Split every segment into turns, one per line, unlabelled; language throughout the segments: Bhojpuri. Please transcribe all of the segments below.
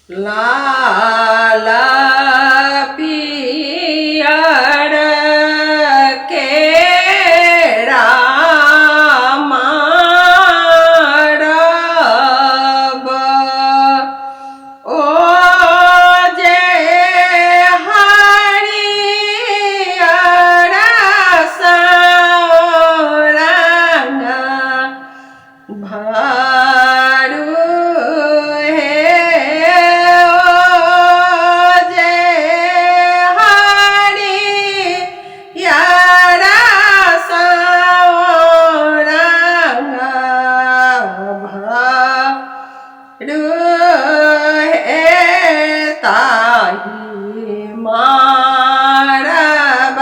लाल पियर केरा मारब ओ जे हरियर सारंग भरू ताही मारब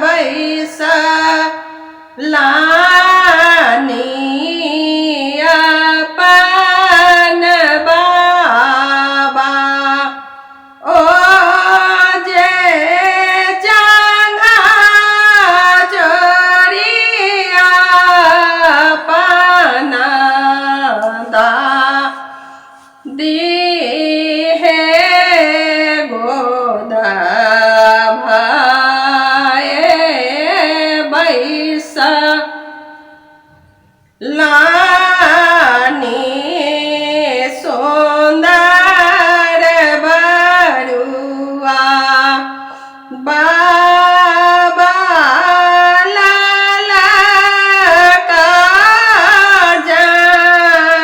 बैसा लानी अपन बाबा ओ जे जंघा जोड़िया अपना दा दीहे गोद भाए बैसा लानी सुंदर बरुआ बाबा लाला का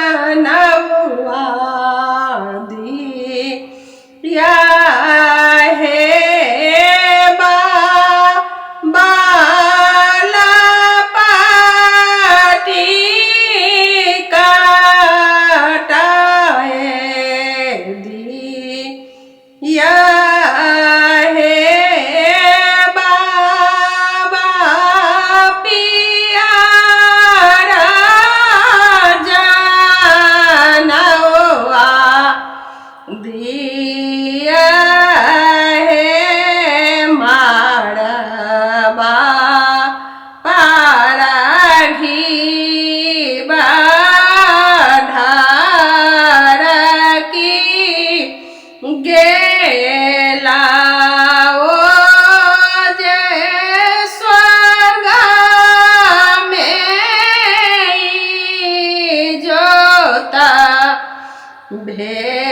जनौआ दिया है बाला पाटी काटाए दिया है बाबा पियारा जनौआ दिया है मारबा पारघी बाधार की गेला ओ जे स्वर्ग में जोता भे